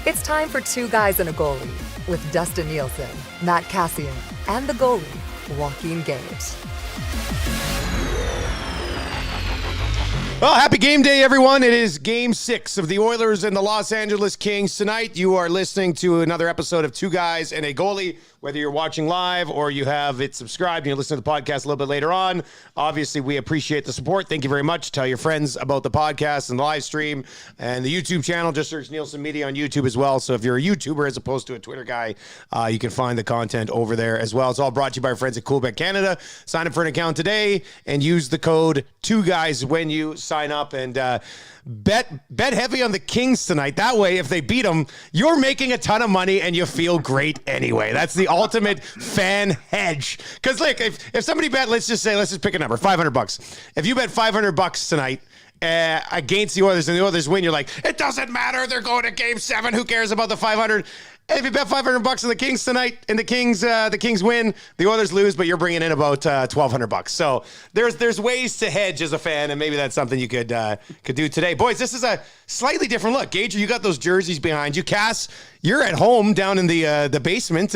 It's time for Two Guys and a Goalie with Dustin Nielsen, Matt Cassian, and the goalie, Joaquin Gage. Well, happy game day, everyone. It is Game 6 of the Oilers and the Los Angeles Kings. Tonight, you are listening to another episode of Two Guys and a Goalie. Whether you're watching live or you have it subscribed and you listen to the podcast a little bit later on, obviously, we appreciate the support. Thank you very much. Tell your friends about the podcast and the live stream and the YouTube channel. Just search Nielsen Media on YouTube as well. So if you're a YouTuber as opposed to a Twitter guy, you can find the content over there as well. It's all brought to you by our friends at Coolbet Canada. Sign up for an account today and use the code 2GUYS when you sign up, and bet heavy on the Kings tonight. That way, if they beat them, you're making a ton of money and you feel great anyway. That's the ultimate fan hedge. Because like, if somebody bet, let's just pick a number, $500. If you bet $500 tonight against the Oilers and the Oilers win, you're like, it doesn't matter. They're going to Game 7. Who cares about the 500? And if you bet $500 on the Kings tonight and the Kings win, the Oilers lose, but you're bringing in about $1,200. So there's ways to hedge as a fan, and maybe that's something you could do today. Boys, this is a slightly different look. Gager, you got those jerseys behind you. Cass, you're at home down in the basement.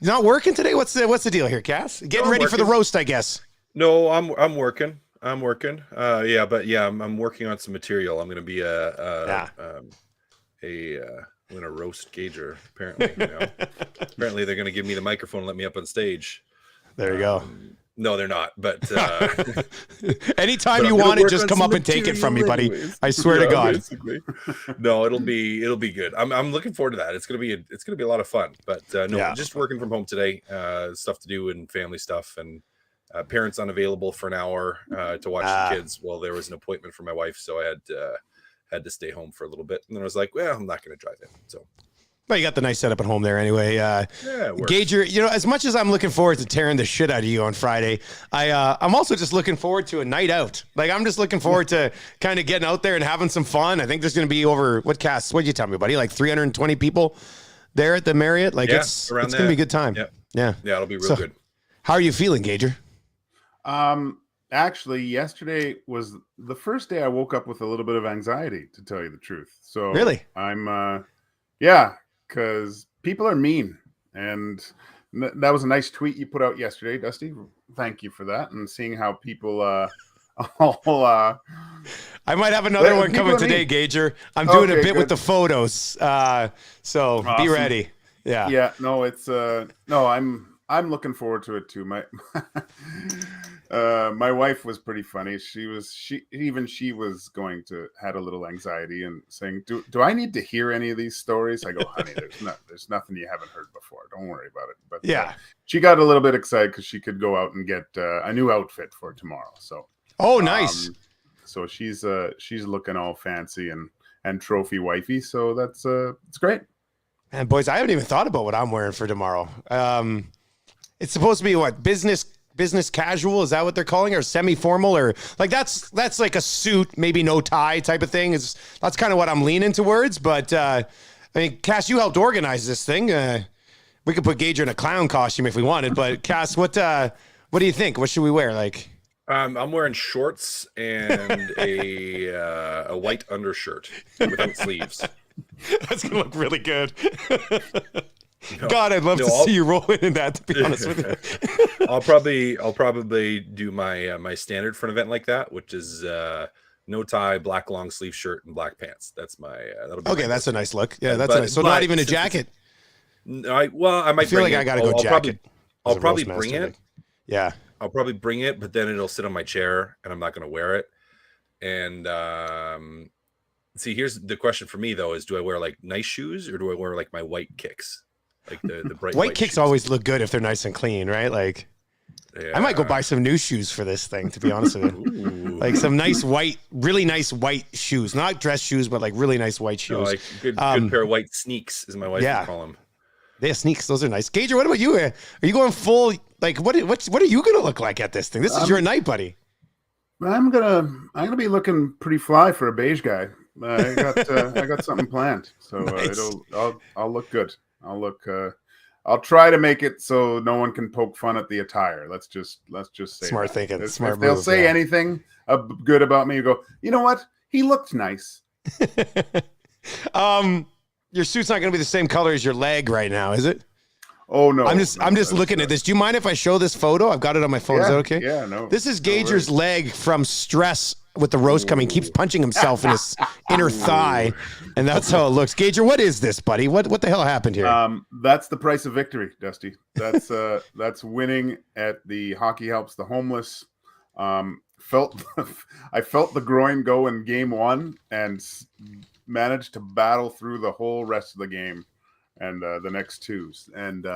Not working today? What's the deal here, Cass? Getting ready for the roast, I guess. No, I'm working. I'm working. I'm working on some material. I'm going to be I'm going to roast Gager, apparently. Apparently, they're going to give me the microphone and let me up on stage. There you go. No, they're not. But anytime you want it, just come up and take it from me, buddy. Anyways. I swear to God. Basically. No, it'll be good. I'm looking forward to that. It's gonna be a lot of fun. But just working from home today. Stuff to do and family stuff, and parents unavailable for an hour to watch the kids while there was an appointment for my wife, so I had to stay home for a little bit, and then I was like, well, I'm not going to drive in. So, well, you got the nice setup at home there anyway. Gager, as much as I'm looking forward to tearing the shit out of you on Friday, I'm also just looking forward to a night out. Like, I'm just looking forward to kind of getting out there and having some fun. I think there's going to be over, what'd you tell me, buddy? Like 320 people there at the Marriott? Like, it's going to be a good time. Yeah, it'll be real good. How are you feeling, Gager? Actually, yesterday was the first day I woke up with a little bit of anxiety, to tell you the truth. So really, I'm, because people are mean, and that was a nice tweet you put out yesterday, Dusty. Thank you for that. And seeing how people, I might have another one coming today, Gager. I'm doing a bit with the photos, so awesome. Be ready. Yeah. No, it's I'm looking forward to it too. My wife was pretty funny. She was had a little anxiety and saying, "Do I need to hear any of these stories?" I go, "Honey, there's nothing you haven't heard before. Don't worry about it." But she got a little bit excited because she could go out and get a new outfit for tomorrow. So nice. So she's looking all fancy and trophy wifey. So that's it's great. And boys, I haven't even thought about what I'm wearing for tomorrow. It's supposed to be what, business casual? Is that what they're calling it? Or semi-formal? Or like that's like a suit, maybe no tie type of thing. That's kind of what I'm leaning towards. But I mean, Cass, you helped organize this thing. We could put Gager in a clown costume if we wanted. But Cass, what do you think? What should we wear? Like, I'm wearing shorts and a white undershirt without sleeves. That's gonna look really good. God, I'd love to see you rolling in that, to be honest with you. I'll probably do my standard for an event like that, which is no tie, black long sleeve shirt, and black pants. That's that'll be okay. That's a nice look. Yeah, that's nice. So not even a jacket. I might feel like I gotta go jacket. I'll probably bring it. Yeah, I'll probably bring it, but then it'll sit on my chair, and I'm not going to wear it. And see, here's the question for me though: is do I wear like nice shoes or do I wear like my white kicks? Like the bright white kicks shoes. Always look good if they're nice and clean, right? Like, I might go buy some new shoes for this thing, to be honest with you. Like some nice really nice white shoes, not dress shoes, but like really nice white shoes. Like good pair of white sneaks, as my wife would call them. Yeah, sneaks. Those are nice. Gager, what about you? Are you going full? Like, what are you gonna look like at this thing? This is your night, buddy. I'm gonna be looking pretty fly for a beige guy. I got something planned, so nice. I'll look good. I'll try to make it so no one can poke fun at the attire. Let's just say smart that. thinking. If smart they'll move, say anything good about me, you go, you know what? He looked nice. Your suit's not going to be the same color as your leg right now, is it? Oh no, I'm just looking at this. Do you mind if I show this photo? I've got it on my phone. Yeah, Is that okay? Yeah, no. This is Gager's leg from stress with the roast coming. Keeps punching himself in his inner thigh, and that's how it looks. Gager, what is this, buddy? What the hell happened here? That's the price of victory, Dusty. That's winning at the Hockey Helps the Homeless. I felt the groin go in game 1 and managed to battle through the whole rest of the game and the next 2. And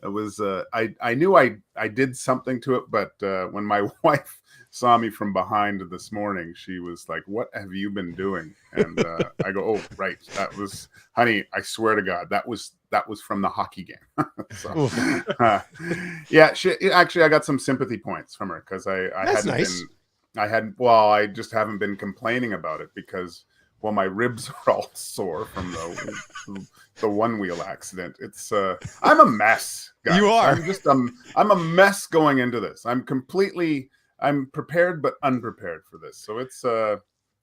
it was I knew I did something to it, but when my wife saw me from behind this morning, she was like, "What have you been doing?" And I go, "Oh, right, that was, honey. I swear to God, that was from the hockey game." So, yeah, actually, I got some sympathy points from her because I just haven't been complaining about it because, well, my ribs are all sore from the one wheel accident. It's I'm a mess, guys. You are. I'm a mess going into this. I'm prepared but unprepared for this. So it's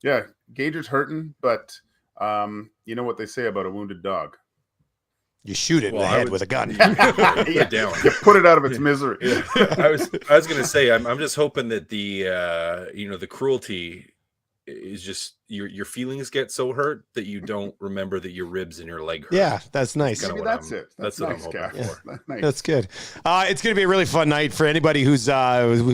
yeah, Gager's hurting, but you know what they say about a wounded dog. You shoot it in the head with a gun. Put it down. You put it out of its misery. Yeah. I was gonna say I'm just hoping that the the cruelty is just your feelings get so hurt that you don't remember that your ribs and your leg hurt. Yeah, that's nice. Maybe that's it. That's nice, what I'm hoping for. That's nice. That's good. It's going to be a really fun night for anybody who's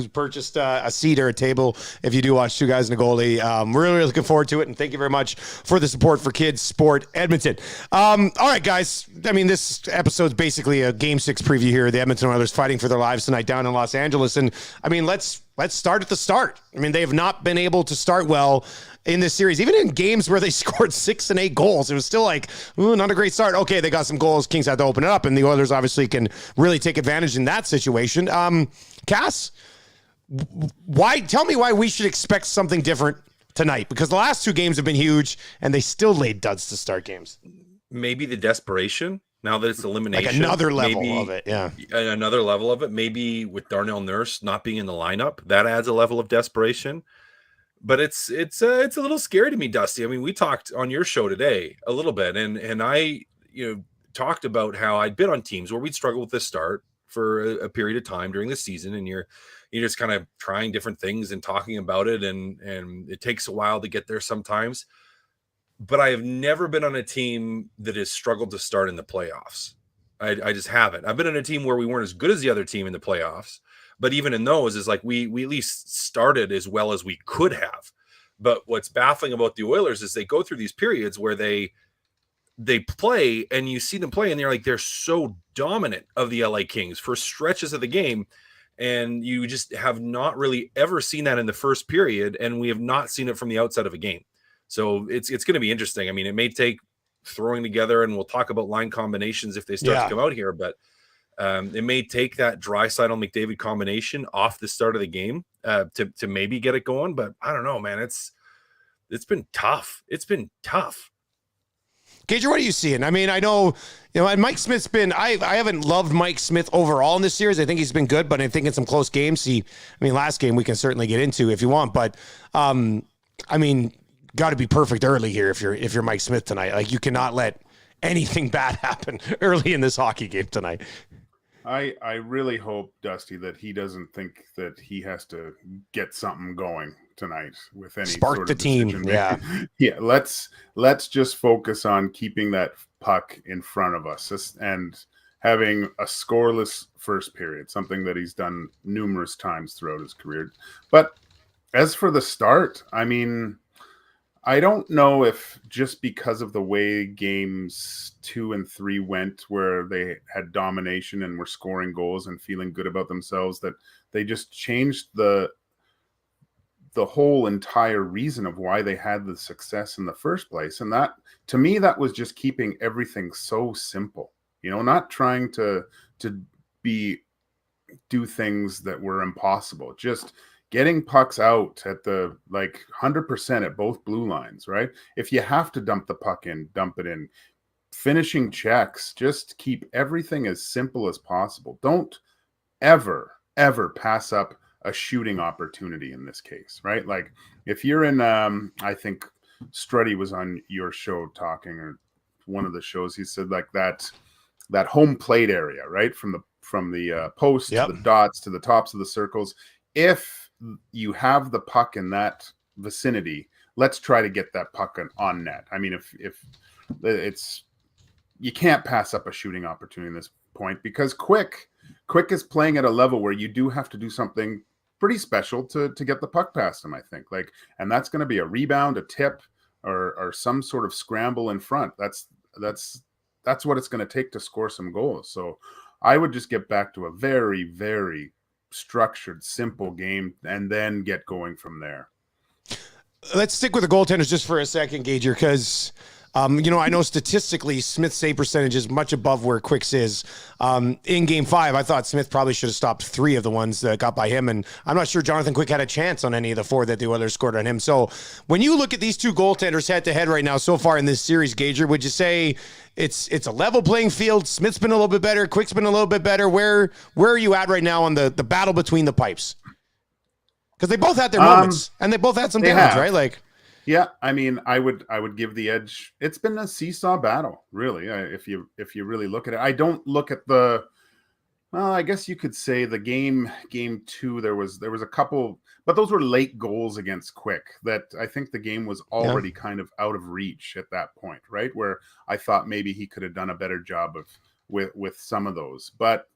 purchased a seat or a table. If you do watch Two Guys and a Goalie, we're really looking forward to it. And thank you very much for the support for Kids Sport Edmonton. All right, guys. I mean, this episode's basically a Game 6 preview here. The Edmonton Oilers fighting for their lives tonight down in Los Angeles. And I mean, let's start at the start. I mean, they have not been able to start well in this series, even in games where they scored 6 and 8 goals. It was still like, ooh, not a great start. Okay, they got some goals. Kings had to open it up, and the Oilers obviously can really take advantage in that situation. Cass, tell me why we should expect something different tonight, because the last 2 games have been huge, and they still laid duds to start games. Maybe the desperation, now that it's elimination. Like another level of it, yeah. Another level of it. Maybe with Darnell Nurse not being in the lineup, that adds a level of desperation. But it's a little scary to me, Dusty. I mean, we talked on your show today a little bit, and I talked about how I'd been on teams where we'd struggle with this start for a period of time during the season, and you're just kind of trying different things and talking about it, and it takes a while to get there sometimes. But I have never been on a team that has struggled to start in the playoffs. I just haven't. I've been on a team where we weren't as good as the other team in the playoffs. But even in those, is like we at least started as well as we could have. But what's baffling about the Oilers is they go through these periods where they play, and you see them play, and they're so dominant of the LA Kings for stretches of the game, and you just have not really ever seen that in the first period, and we have not seen it from the outside of a game. So it's going to be interesting. I mean, it may take throwing together, and we'll talk about line combinations if they start to come out here, but it may take that Draisaitl-McDavid combination off the start of the game to maybe get it going. But I don't know, man. It's been tough. It's been tough. Gager, what are you seeing? I mean, I know, and Mike Smith's been, I haven't loved Mike Smith overall in this series. I think he's been good, but I think in some close games, last game we can certainly get into if you want, but I mean, got to be perfect early here if you're Mike Smith tonight. Like, you cannot let anything bad happen early in this hockey game tonight. I really hope, Dusty, that he doesn't think that he has to get something going tonight with any spark sort the of team. Yeah. Yeah. Let's just focus on keeping that puck in front of us and having a scoreless first period, something that he's done numerous times throughout his career. But as for the start, I mean, I don't know if just because of the way games 2 and 3 went, where they had domination and were scoring goals and feeling good about themselves, that they just changed the whole entire reason of why they had the success in the first place. And that, to me, that was just keeping everything so simple, not trying to do things that were impossible, just getting pucks out at the 100% at both blue lines, right? If you have to dump the puck in, dump it in. Finishing checks, just keep everything as simple as possible. Don't ever pass up a shooting opportunity in this case, right? Like, if you're in, I think Struddy was on your show talking, or one of the shows. He said like that home plate area, right, from the post to the dots to the tops of the circles. If you have the puck in that vicinity, let's try to get that puck on net. I mean, if it's, you can't pass up a shooting opportunity at this point, because Quick is playing at a level where you do have to do something pretty special to get the puck past him, I think. Like, and that's going to be a rebound, a tip, or some sort of scramble in front. That's what it's going to take to score some goals. So I would just get back to a very, very structured, simple game and then get going from there. Let's stick with the goaltenders just for a second, Gager, because I know statistically Smith's save percentage is much above where Quick's is. In Game 5, I thought Smith probably should have stopped 3 of the ones that got by him, and I'm not sure Jonathan Quick had a chance on any of the 4 that the Oilers scored on him. So when you look at these two goaltenders head-to-head right now so far in this series, Gager, would you say it's a level playing field? Smith's been a little bit better, Quick's been a little bit better. Where are you at right now on the battle between the pipes? Because they both had their moments, and they both had some damage, right? Like, yeah, I mean, I would give the edge. It's been a seesaw battle, really. If you really look at it, I don't look at the. Well, I guess you could say the game 2. There was a couple, but those were late goals against Quick that I think the game was already kind of out of reach at that point, right? Where I thought maybe he could have done a better job with some of those, but.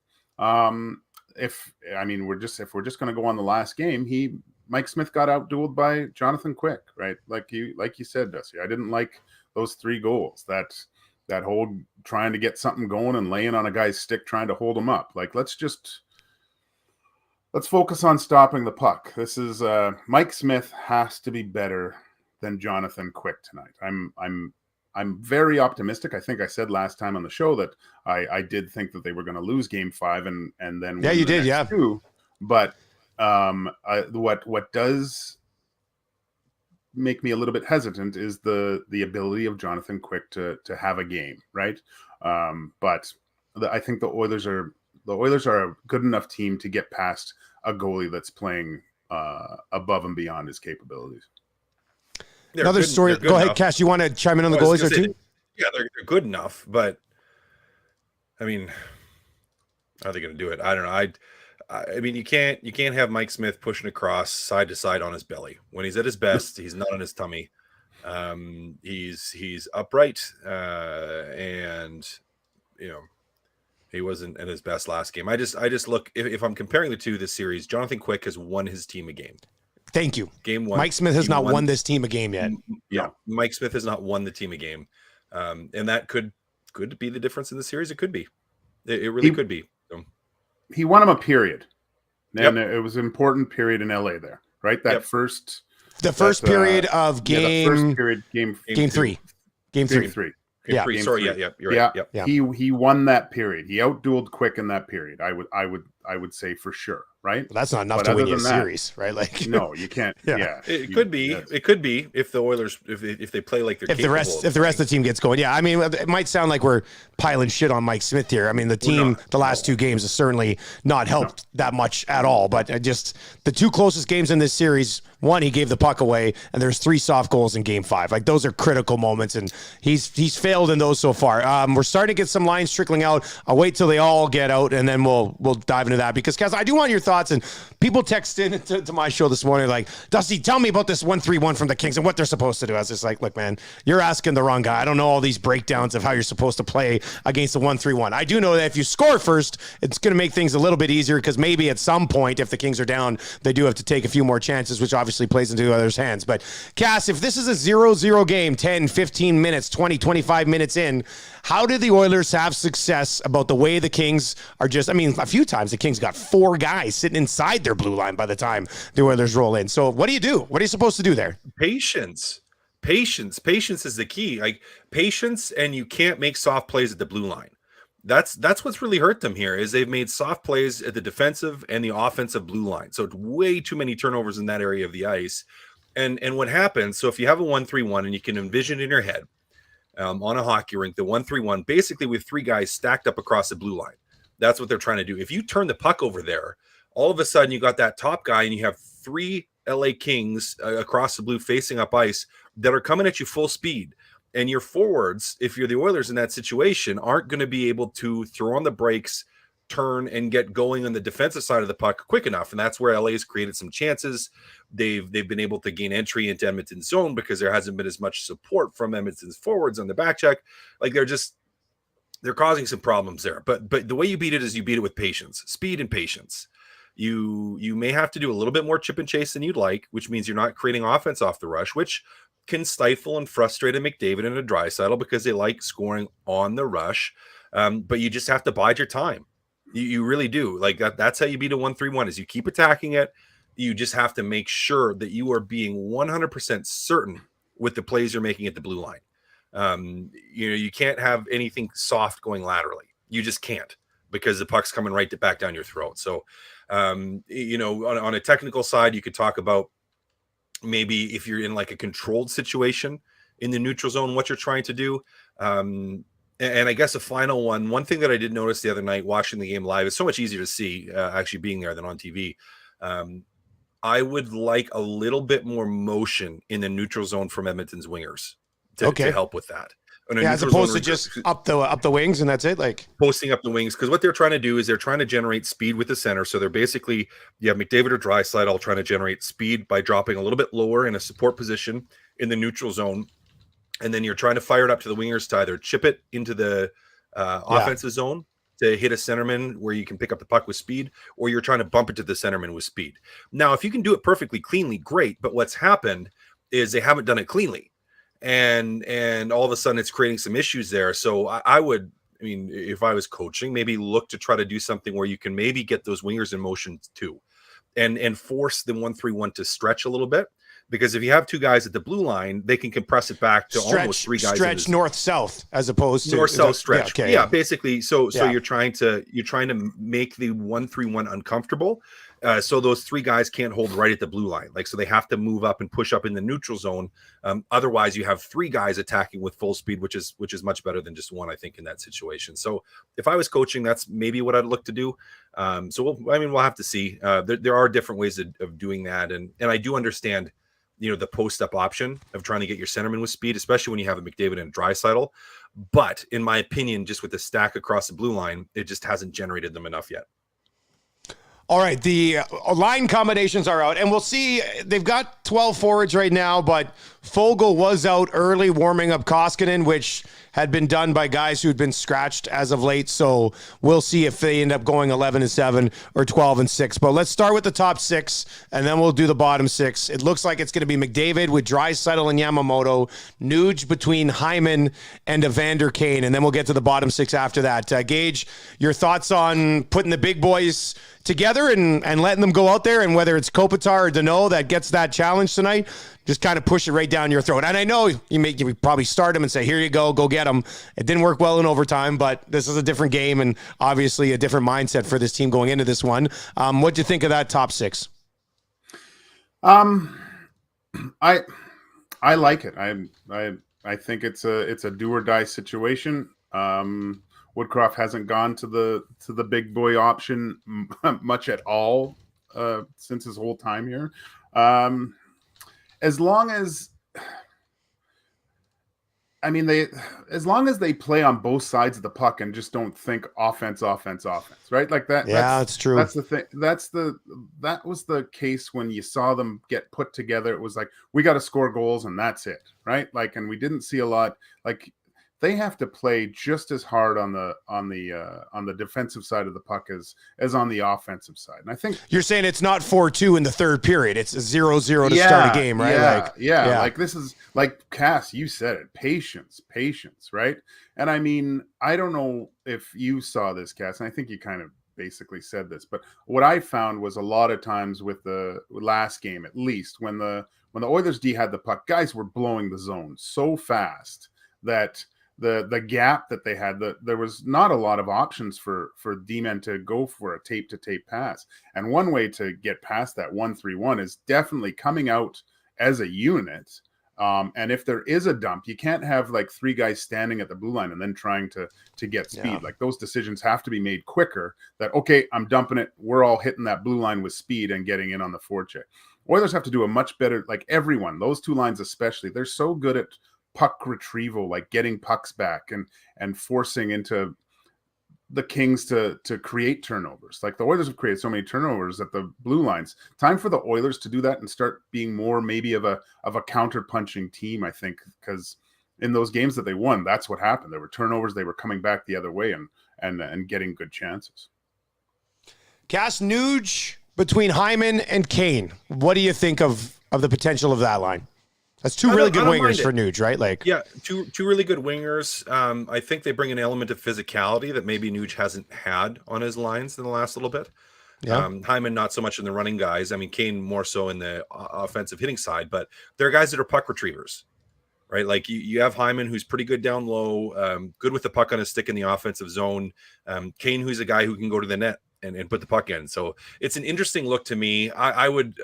If we're just going to go on the last game, Mike Smith got outdueled by Jonathan Quick, right? Like you said, Dusty. I didn't like those 3 goals. That whole trying to get something going and laying on a guy's stick trying to hold him up. Like, let's focus on stopping the puck. This is Mike Smith has to be better than Jonathan Quick tonight. I'm very optimistic. I think I said last time on the show that I did think that they were going to lose Game 5 and then you did, 2. But what does make me a little bit hesitant is the ability of Jonathan Quick to have a game, right? But I think the Oilers are a good enough team to get past a goalie that's playing above and beyond his capabilities. Another story. Go ahead, Cash. You want to chime in on the goalies or two? Yeah, they're good enough, but I mean, are they going to do it? I don't know. I mean, you can't have Mike Smith pushing across side to side on his belly when he's at his best. He's not on his tummy. He's upright, and he wasn't at his best last game. I just look, if I'm comparing the two this series, Jonathan Quick has won his team a game. Thank you. Game 1. Mike Smith has not won this team a game yet. Yeah, Mike Smith has not won the team a game, and that could be the difference in the series. It could be. It really could be. So. He won him a period, and it was an important period in LA there, right? That first, the first period of game. The first period, game 3. Game 3. Yeah. Sorry. Yeah. You're right. Yeah. He won that period. He outdueled Quick in that period. I would say for sure. Right. Well, that's not enough to win you a series, right? Like, no, you can't. It could be. It could be if the Oilers, if they play like they're if the rest of the team gets going. Yeah, I mean, it might sound like we're piling shit on Mike Smith here. I mean, the team, the last 2 games has certainly not helped that much at all. But just the 2 closest games in this series, one, he gave the puck away, and there's 3 soft goals in Game 5. Like, those are critical moments, and he's failed in those so far. We're starting to get some lines trickling out. I'll wait till they all get out, and then we'll dive into that, because Kaz, I do want your thoughts. And people text in to my show this morning like, Dusty, tell me about this 1-3-1 from the Kings and what they're supposed to do. I was just like, look, man, you're asking the wrong guy. I don't know all these breakdowns of how you're supposed to play against the 1-3-1. I do know that if you score first, it's going to make things a little bit easier, because maybe at some point, if the Kings are down, they do have to take a few more chances, which obviously plays into others' hands. But Cass, if this is a 0-0 game, 10, 15 minutes, 20, 25 minutes in, how did the Oilers have success about the way the Kings are just, I mean, a few times the Kings got 4 guys sitting inside their blue line by the time the Oilers roll in. So what do you do? What are you supposed to do there? Patience is the key. Like, patience, and you can't make soft plays at the blue line. That's what's really hurt them here, is they've made soft plays at the defensive and the offensive blue line. So it's way too many turnovers in that area of the ice. And what happens, so if you have a 1-3-1 and you can envision in your head on a hockey rink, the 1-3-1, basically with 3 guys stacked up across the blue line. That's what they're trying to do. If you turn the puck over there, all of a sudden you got that top guy and you have 3 LA Kings across the blue facing up ice that are coming at you full speed. And your forwards, if you're the Oilers in that situation, aren't going to be able to throw on the brakes, turn, and get going on the defensive side of the puck quick enough. And that's where LA's created some chances. They've been able to gain entry into Edmonton's zone because there hasn't been as much support from Edmonton's forwards on the back check. Like they're causing some problems there. But the way you beat it is you beat it with patience, speed and patience. You may have to do a little bit more chip and chase than you'd like, which means you're not creating offense off the rush, which can stifle and frustrate a McDavid and a Draisaitl because they like scoring on the rush. But you just have to bide your time. You really do. Like that's how you beat a 1-3-1 is you keep attacking it. You just have to make sure that you are being 100% certain with the plays you're making at the blue line. You can't have anything soft going laterally. You just can't, because the puck's coming right back down your throat. So, on a technical side, you could talk about maybe if you're in like a controlled situation in the neutral zone, what you're trying to do. And I guess a final one thing that I did notice the other night watching the game live, is so much easier to see actually being there than on TV. I would like a little bit more motion in the neutral zone from Edmonton's wingers to help with that. As opposed to just up the wings and that's it, like posting up the wings, because what they're trying to do is they're trying to generate speed with the center. So they're basically, you have McDavid or Draisaitl trying to generate speed by dropping a little bit lower in a support position in the neutral zone, and then you're trying to fire it up to the wingers to either chip it into the offensive zone to hit a centerman where you can pick up the puck with speed, or you're trying to bump it to the centerman with speed. Now, if you can do it perfectly cleanly, great. But what's happened is they haven't done it cleanly. And all of a sudden it's creating some issues there. So I mean, if I was coaching, maybe look to try to do something where you can maybe get those wingers in motion too, and force the 1-3-1 to stretch a little bit. Because if you have two guys at the blue line, they can compress it back to almost three guys. Stretch north-south as opposed to north-south stretch. Yeah, okay. Yeah, basically. So you're trying to make the 1-3-1 uncomfortable. So those three guys can't hold right at the blue line. Like, so they have to move up and push up in the neutral zone. Otherwise you have three guys attacking with full speed, which is much better than just one, I think, in that situation. So if I was coaching, that's maybe what I'd look to do. So we'll have to see. There are different ways of doing that. And I do understand, the post-up option of trying to get your centerman with speed, especially when you have a McDavid and a Draisaitl. But in my opinion, just with the stack across the blue line, it just hasn't generated them enough yet. All right, the line combinations are out, and we'll see. They've got 12 forwards right now, but Fogle was out early warming up Koskinen, which had been done by guys who'd been scratched as of late. So we'll see if they end up going 11-7 or 12-6. But let's start with the top six, and then we'll do the bottom six. It looks like it's going to be McDavid with Draisaitl and Yamamoto, Nuge between Hyman and Evander Kane, and then we'll get to the bottom six after that. Gage, your thoughts on putting the big boys together and letting them go out there, and whether it's Kopitar or Danault that gets that challenge tonight, just kind of push it right down your throat. And I know you probably start them and say, here you go get them. It didn't work well in overtime, but this is a different game and obviously a different mindset for this team going into this one. What do you think of that top six? I like it. I think it's a do or die situation. Woodcroft hasn't gone to the big boy option much at all since his whole time here. As long as they play on both sides of the puck and just don't think offense, right? Like that. Yeah, that's true. That's the thing. That was the case when you saw them get put together. It was like, we got to score goals and that's it, right? Like, and we didn't see a lot. Like, they have to play just as hard on the defensive side of the puck as on the offensive side. And I think you're saying it's not 4-2 in the third period. It's a 0-0 to start a game, right? Yeah. Like, this is like, Cass, you said it. Patience, right? And I mean, I don't know if you saw this, Cass, and I think you kind of basically said this, but what I found was a lot of times with the last game, at least when the Oilers D had the puck, guys were blowing the zone so fast that the gap that they had, there was not a lot of options for D-men to go for a tape-to-tape pass. And one way to get past that 1-3-1 is definitely coming out as a unit. And if there is a dump, you can't have like three guys standing at the blue line and then trying to get speed. Yeah. Like, those decisions have to be made quicker. That, okay, I'm dumping it. We're all hitting that blue line with speed and getting in on the forecheck. Oilers have to do a much better, like everyone, those two lines especially, they're so good at puck retrieval, like getting pucks back and forcing into the Kings to create turnovers. Like the Oilers have created so many turnovers at the blue lines. Time for the Oilers to do that and start being more maybe of a counter punching team, I think, because in those games that they won, that's what happened. There were turnovers, they were coming back the other way and getting good chances. Cass, Nuge between Hyman and Kane. What do you think of the potential of that line? That's two really good wingers for Nuge, right? Like, yeah, two really good wingers. I think they bring an element of physicality that maybe Nuge hasn't had on his lines in the last little bit. Yeah. Hyman not so much in the running guys. I mean, Kane more so in the offensive hitting side, but there are guys that are puck retrievers, right? Like you have Hyman, who's pretty good down low, good with the puck on his stick in the offensive zone. Kane, who's a guy who can go to the net and put the puck in. So it's an interesting look to me. I would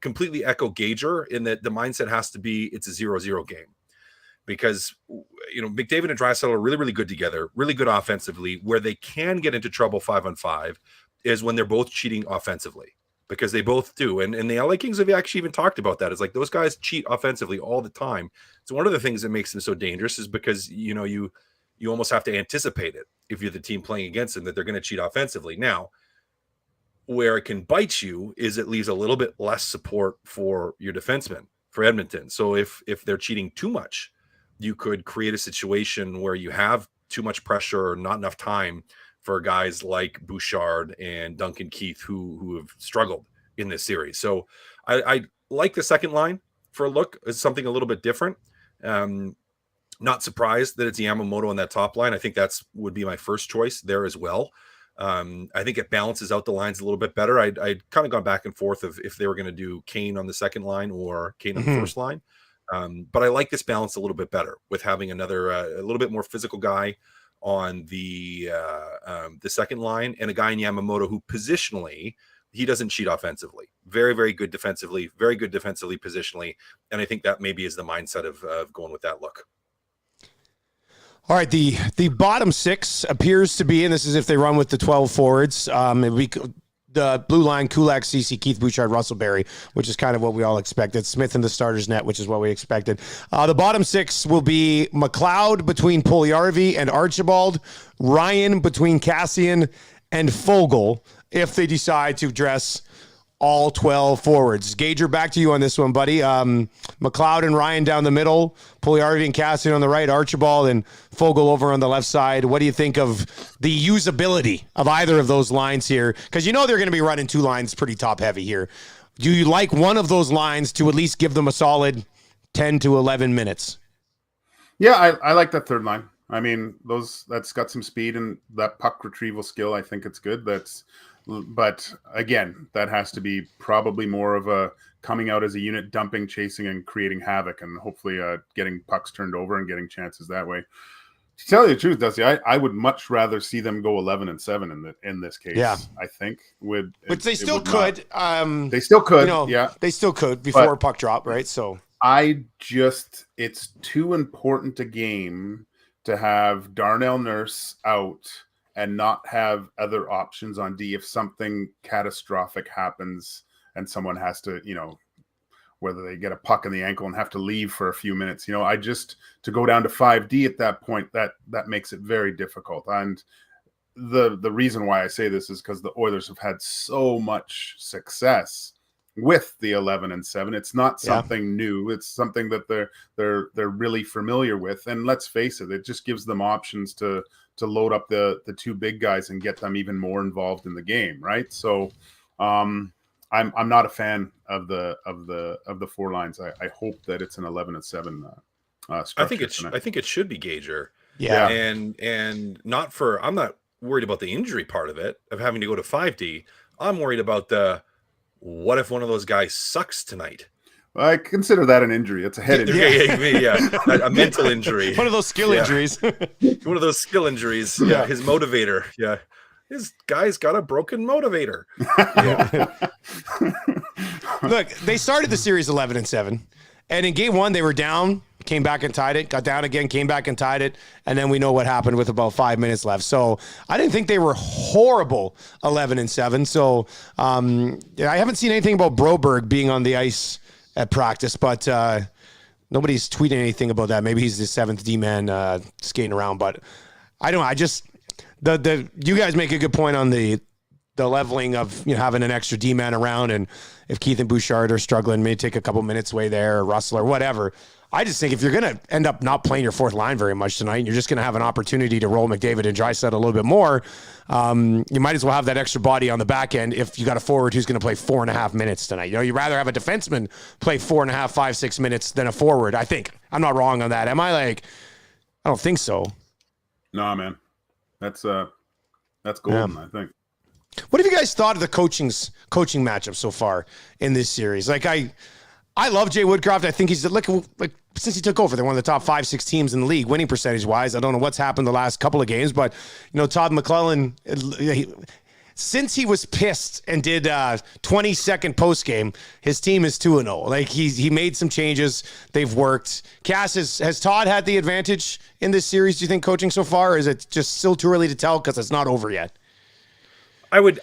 completely echo Gager in that the mindset has to be it's a 0-0 game, because McDavid and Draisaitl are really, really good together, really good offensively. Where they can get into trouble 5-on-5 is when they're both cheating offensively, because they both do. And the LA Kings have actually even talked about that. It's like those guys cheat offensively all the time. So one of the things that makes them so dangerous is because you almost have to anticipate it if you're the team playing against them, that they're going to cheat offensively. Now, where it can bite you is it leaves a little bit less support for your defensemen for Edmonton. So if they're cheating too much, you could create a situation where you have too much pressure or not enough time for guys like Bouchard and Duncan Keith who have struggled in this series. So I like the second line for a look as something a little bit different. Not surprised that it's Yamamoto on that top line. I think that's would be my first choice there as well. I think it balances out the lines a little bit better. I'd kind of gone back and forth of if they were going to do Kane on the second line or Kane on the first line. But I like this balance a little bit better with having another a little bit more physical guy on the second line and a guy in Yamamoto who positionally, he doesn't cheat offensively. Very, very good defensively, very good defensively positionally. And I think that maybe is the mindset of going with that look. All right, the bottom six appears to be, and this is if they run with the 12 forwards, the blue line, Kulak, Ceci, Keith Bouchard, Russell Berry, which is kind of what we all expected. Smith in the starter's net, which is what we expected. The bottom six will be McLeod between Puljujarvi and Archibald, Ryan between Cassian and Fogel, if they decide to dress all 12 forwards. Gager, back to you on this one, buddy. McLeod and Ryan down the middle, Puljujarvi and Cassian on the right, Archibald and Fogel over on the left side. What do you think of the usability of either of those lines here? Because they're going to be running two lines pretty top heavy here. Do you like one of those lines to at least give them a solid 10 to 11 minutes? Yeah, I like that third line. I mean, that's got some speed and that puck retrieval skill. I think it's good. But again, that has to be probably more of a coming out as a unit, dumping, chasing, and creating havoc, and hopefully getting pucks turned over and getting chances that way. To tell you the truth, Dusty, I would much rather see them go 11-7 in this case. Yeah, I think but they still could. They still could. Yeah, they still could before puck drop, right? So it's too important a game to have Darnell Nurse out and not have other options on D if something catastrophic happens and someone has to, whether they get a puck in the ankle and have to leave for a few minutes. To go down to 5D at that point, that makes it very difficult. And the reason why I say this is because the Oilers have had so much success with the 11-7. It's not something new. It's something that they're really familiar with. And let's face it, it just gives them options to load up the two big guys and get them even more involved in the game, right? So I'm not a fan of the four lines. I hope that it's an 11-7 structure. I think it should be Gager. Yeah. And I'm not worried about the injury part of it, of having to go to 5D. I'm worried about what if one of those guys sucks tonight? I consider that an injury. It's a head injury. Yeah. A mental injury. One of those skill injuries. One of those skill injuries. Yeah. His motivator. Yeah. His guy's got a broken motivator. Look, they started the series 11-7. And in game one, they were down, came back and tied it, got down again, came back and tied it. And then we know what happened with about 5 minutes left. So I didn't think they were horrible 11-7. So I haven't seen anything about Broberg being on the ice at practice, but Nobody's tweeting anything about that. Maybe he's the 7th D-man skating around, but I don't know. I just you guys make a good point on the leveling of having an extra D-man around, and if Keith and Bouchard are struggling, may take a couple minutes away there, or Russell or whatever. I just think if you're going to end up not playing your fourth line very much tonight, and you're just going to have an opportunity to roll McDavid and Draisaitl a little bit more, you might as well have that extra body on the back end if you got a forward who's going to play 4.5 minutes tonight. You'd rather have a defenseman play 4.5, 5, 6 minutes than a forward, I think. I'm not wrong on that. Am I I don't think so. No, man. That's golden, I think. What have you guys thought of the coaching matchup so far in this series? I love Jay Woodcroft. I think he's like since he took over, they're one of the top 5-6 teams in the league, winning percentage wise. I don't know what's happened the last couple of games, but Todd McClellan, since he was pissed and did 20-second post game, his team is 2-0. He made some changes. They've worked. Cass, has Todd had the advantage in this series, do you think, coaching so far, or is it just still too early to tell because it's not over yet? I would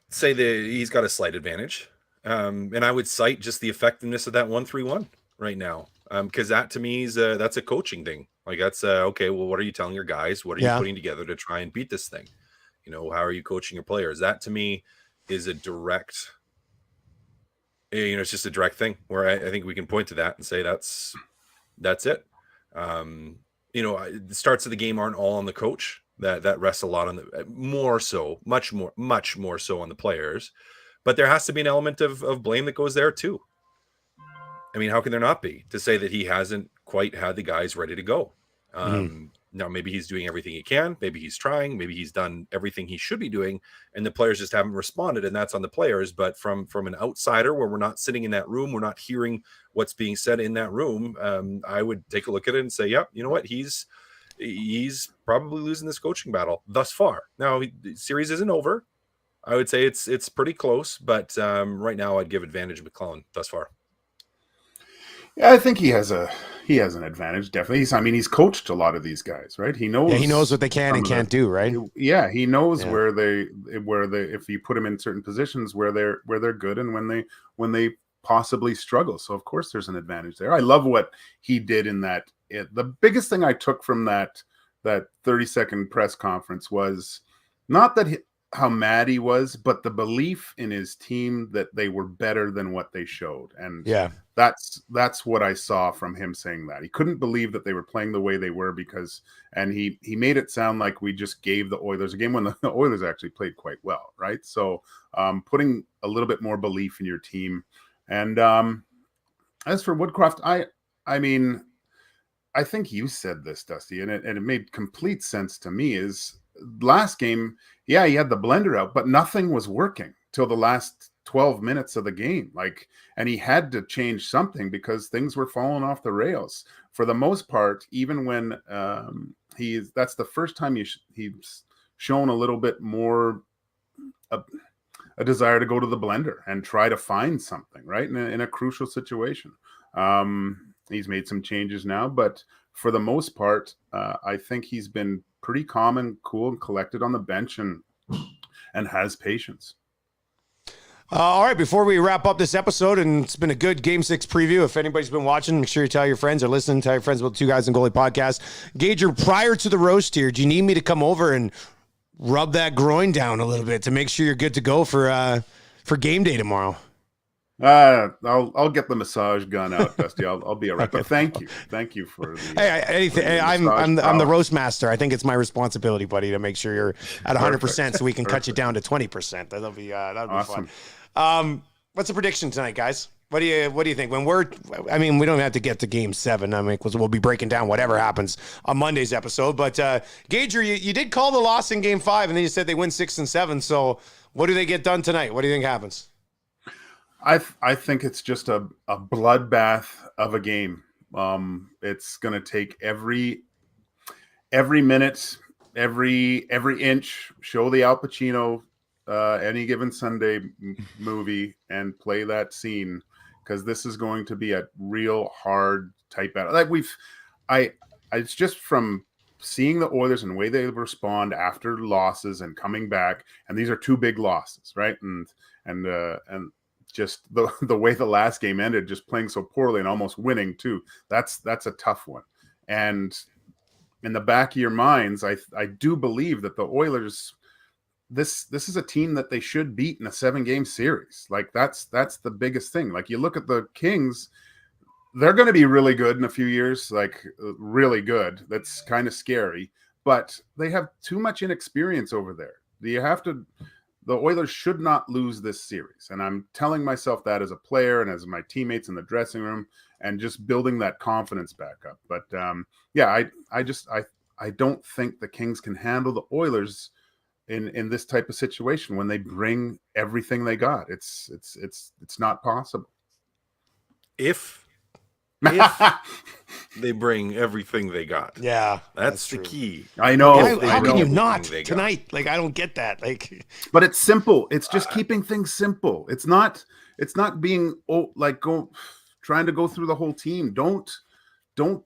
say that he's got a slight advantage. And I would cite just the effectiveness of that 1-3-1 right now. Because that to me is that's a coaching thing. That's okay. Well, what are you telling your guys? What are you putting together to try and beat this thing? How are you coaching your players? That to me is a direct, it's just a direct thing where I think we can point to that and say that's it. The starts of the game aren't all on the coach. That rests a lot on much more so on the players. But there has to be an element of blame that goes there too. I mean, how can there not be? To say that he hasn't quite had the guys ready to go. Now, maybe he's doing everything he can. Maybe he's trying. Maybe he's done everything he should be doing, and the players just haven't responded, and that's on the players. But from an outsider, where we're not sitting in that room, we're not hearing what's being said in that room, I would take a look at it and say, yep, you know what? He's probably losing this coaching battle thus far. Now, the series isn't over. I would say it's pretty close, but right now I'd give advantage to McClellan thus far. Yeah, I think he has an advantage. Definitely, he's coached a lot of these guys, right? He knows what they can and can't do, right? Yeah, he knows where they if you put them in certain positions where they're good and when they possibly struggle. So of course there's an advantage there. I love what he did in that. The biggest thing I took from that 30-second press conference was not that how mad he was, but the belief in his team that they were better than what they showed. And that's what I saw from him saying that. He couldn't believe that they were playing the way they were and he made it sound like we just gave the Oilers a game when the Oilers actually played quite well, right? So putting a little bit more belief in your team. And as for Woodcroft, I mean, I think you said this, Dusty, and it made complete sense to me. Is last game, he had the blender out, but nothing was working till the last 12 minutes of the game. And he had to change something because things were falling off the rails. For the most part, even when that's the first time he's shown a little bit more a desire to go to the blender and try to find something, right? In a crucial situation. He's made some changes now, but for the most part, I think he's been pretty calm and cool and collected on the bench and has patience. All right, before we wrap up this episode, and it's been a good Game 6 preview. If anybody's been watching, make sure you tell your friends or listen, tell your friends about the Two Guys and Goalie podcast. Gager, prior to the roast here, do you need me to come over and rub that groin down a little bit to make sure you're good to go for game day tomorrow? I'll get the massage gun out, Dusty. I'll be all right. But thank you for the. I'm the roast master. I think it's my responsibility, buddy, to make sure you're at 100%, so we can cut you down to 20%. That'll be awesome. Fun. What's the prediction tonight, guys? What do you think? We don't have to get to Game 7. Because we'll be breaking down whatever happens on Monday's episode. But Gager, you did call the loss in Game 5, and then you said they win 6 and 7. So what do they get done tonight? What do you think happens? I think it's just a bloodbath of a game. It's going to take every minute, every inch, show the Al Pacino Any Given Sunday movie and play that scene, because this is going to be a real hard type battle. It's just from seeing the Oilers and the way they respond after losses and coming back, and these are two big losses, right? And just the way the last game ended, just playing so poorly and almost winning too. That's a tough one. And in the back of your minds, I do believe that the Oilers, this is a team that they should beat in a 7-game series. Like that's the biggest thing. Like you look at the Kings, they're going to be really good in a few years, like really good. That's kind of scary, but they have too much inexperience over there. The Oilers should not lose this series. And I'm telling myself that as a player and as my teammates in the dressing room, and just building that confidence back up. But I don't think the Kings can handle the Oilers in this type of situation when they bring everything they got. It's not possible. If they bring everything they got. Yeah. That's the key. I know. How can you not tonight? Like, I don't get that. Like, but it's simple. It's just keeping things simple. It's not being trying to go through the whole team. Don't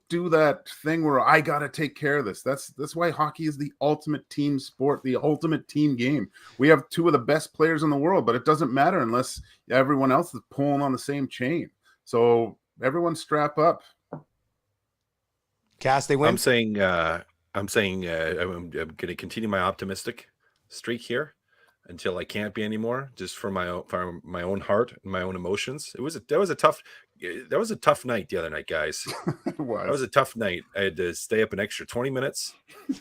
do that thing where I got to take care of this. That's why hockey is the ultimate team sport, the ultimate team game. We have two of the best players in the world, but it doesn't matter unless everyone else is pulling on the same chain. So everyone strap up. Cass, they win. I'm saying I'm going to continue my optimistic streak here until I can't be anymore, just for my own heart and my own emotions. That was a tough night the other night, guys. That was a tough night. I had to stay up an extra 20 minutes,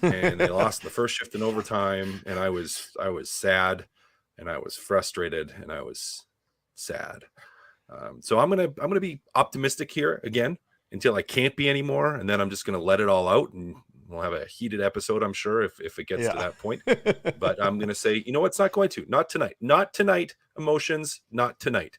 and they lost the first shift in overtime, and I was sad, and I was frustrated, and I was sad. So I'm gonna be optimistic here again until I can't be anymore, and then I'm just gonna let it all out, and we'll have a heated episode, I'm sure, if it gets to that point. But I'm gonna say, you know what? It's not going to. Not tonight. Emotions. Not tonight.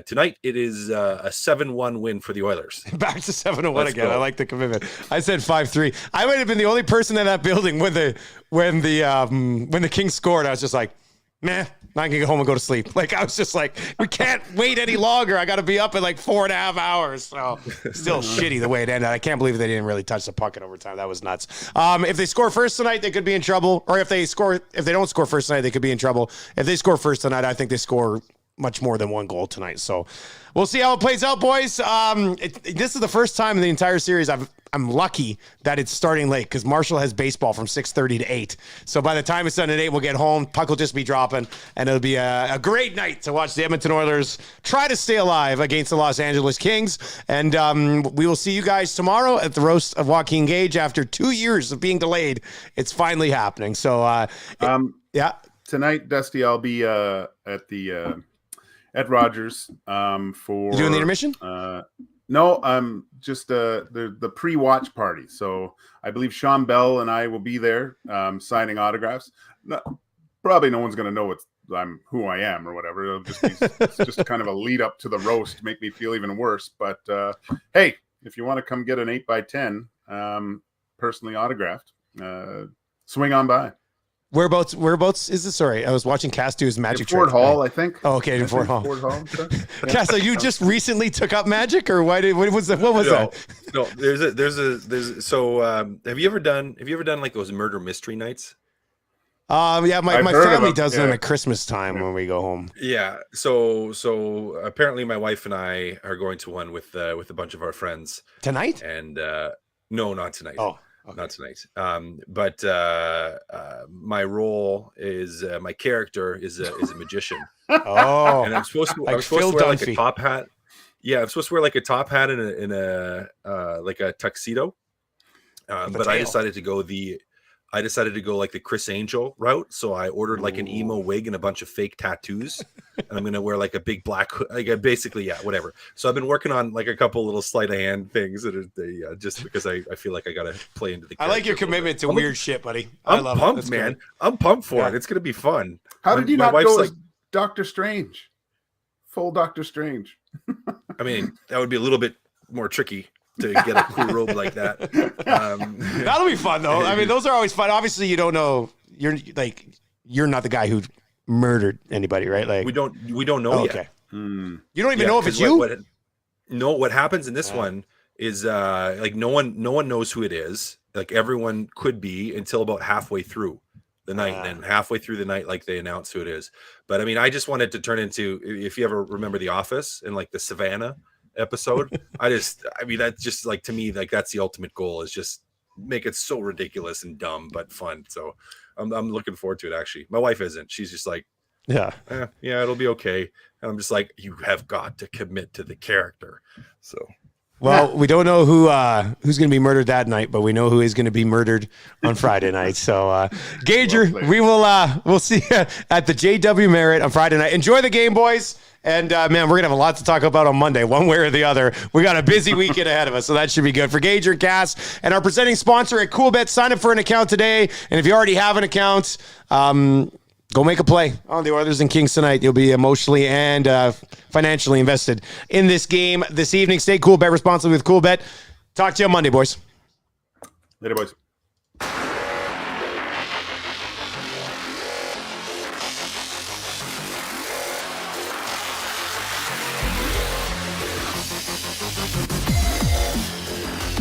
Tonight it is a 7-1 win for the Oilers. Back to 7-1 again. Go. I like the commitment. I said 5-3. I might have been the only person in that building when the Kings scored. I was just like, meh, I can go home and go to sleep. Like, I was just like, we can't wait any longer. I got to be up in like 4.5 hours. So still shitty the way it ended. I can't believe they didn't really touch the puck in overtime. That was nuts. If they score first tonight, they could be in trouble. Or if they don't score first tonight, they could be in trouble. If they score first tonight, I think they score much more than one goal tonight. So we'll see how it plays out, boys. This is the first time in the entire series I'm lucky that it's starting late, because Marshall has baseball from 6:30 to 8. So by the time it's done at 8, we'll get home. Puck will just be dropping, and it'll be a great night to watch the Edmonton Oilers try to stay alive against the Los Angeles Kings. And we will see you guys tomorrow at the roast of Joaquin Gage. After 2 years of being delayed, it's finally happening. So yeah, tonight, Dusty, I'll be at Rogers for... You doing the intermission? No, just the pre-watch party. So I believe Sean Bell and I will be there signing autographs. Probably no one's going to know who I am or whatever. It'll just be it's just kind of a lead up to the roast to make me feel even worse. But hey, if you want to come get an 8x10 personally autographed, swing on by. Whereabouts is it? Sorry, I was watching Cass do his magic trick. Fort Hall, I think. Oh, okay, in Fort Hall. Fort Hall. Sure. Cass, so you just recently took up magic, or what was that? What was that? No, there's so have you ever done like those murder mystery nights? Yeah, my family does them at Christmas time when we go home. Yeah, so apparently my wife and I are going to one with a bunch of our friends tonight. And no, not tonight. Oh. Okay. Not tonight. But my role is my character is a magician. Oh, and I'm supposed to wear like a top hat. Yeah, I'm supposed to wear like a top hat in a like a tuxedo. But I decided to go like the Chris Angel route. So I ordered like an emo wig and a bunch of fake tattoos, and I'm gonna wear like a big black, basically, whatever. So I've been working on like a couple little sleight of hand things that are just because I feel like I gotta play into the character. I like your commitment to weird shit, buddy. I'm pumped, man. I'm pumped for it. It's gonna be fun. How did you not go as Doctor Strange? Full Doctor Strange. I mean, that would be a little bit more tricky to get a cool robe like that. That'll be fun though. I mean, those are always fun. Obviously, you don't know. You're not the guy who murdered anybody, right? Like we don't know yet. Okay. You don't even know if it's you. What happens in this one is like no one knows who it is. Like everyone could be until about halfway through. the night, and then halfway through the night, like they announce who it is. But I mean, I just wanted to turn into, if you ever remember The Office and like the Savannah episode, I mean, that's just like, to me, like that's the ultimate goal, is just make it so ridiculous and dumb but fun. So I'm looking forward to it. Actually, my wife isn't. She's just like, yeah, it'll be okay. And I'm just like, you have got to commit to the character. So. Well, we don't know who's going to be murdered that night, but we know who is going to be murdered on Friday night. So, Gager, we'll see you at the JW Marriott on Friday night. Enjoy the game, boys. And, man, we're going to have a lot to talk about on Monday, one way or the other. We got a busy weekend ahead of us, so that should be good. For Gager and Cass and our presenting sponsor at CoolBet, sign up for an account today. And if you already have an account, go make a play on the Oilers and Kings tonight. You'll be emotionally and financially invested in this game this evening. Stay cool, bet responsibly with CoolBet. Talk to you on Monday, boys. Later, boys.